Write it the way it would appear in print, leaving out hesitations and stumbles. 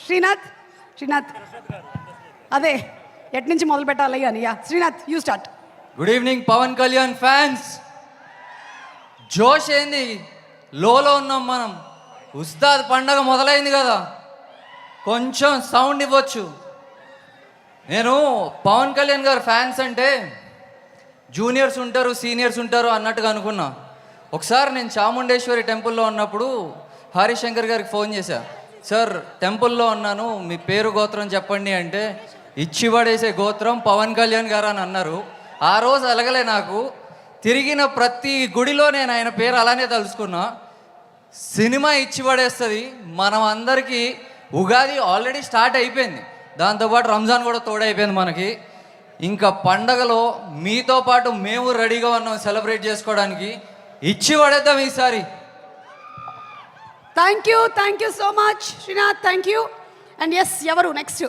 శ్రీనాథ్ అదే ఎట్నుంచి మొదలు పెట్టాలి అని. Srinath you start. Good evening Pawan Kalyan fans. జోష్ ఏంది, లోలో ఉన్నాం మనం. ఉస్తాద్ పండగ మొదలైంది కదా, కొంచెం సౌండ్ ఇవ్వచ్చు. నేను పవన్ కళ్యాణ్ గారు ఫ్యాన్స్ అంటే జూనియర్స్ ఉంటారు, సీనియర్స్ ఉంటారు అన్నట్టుగా అనుకున్నా. ఒకసారి నేను చాముండేశ్వరి టెంపుల్లో ఉన్నప్పుడు హరిశంకర్ గారికి ఫోన్ చేశా. సార్ టెంపుల్లో ఉన్నాను, మీ పేరు గోత్రం చెప్పండి అంటే, ఇచ్చి పడేసే గోత్రం పవన్ కళ్యాణ్ గారు అని అన్నారు. ఆ రోజు అలగలే నాకు. తిరిగిన ప్రతి గుడిలో నేను ఆయన పేరు అలానే తలుచుకున్నా. సినిమా ఇచ్చి పడేస్తుంది. మనం అందరికీ ఉగాది ఆల్రెడీ స్టార్ట్ అయిపోయింది, దాంతోపాటు రంజాన్ కూడా తోడైపోయింది మనకి. ఇంకా పండగలో మీతో పాటు మేము రెడీగా ఉన్నాం సెలబ్రేట్ చేసుకోవడానికి. ఇచ్చి పడేద్దాం ఈసారి. Thank you so much Srinath, thank you. And yes, ఎవరు నెక్స్ట్?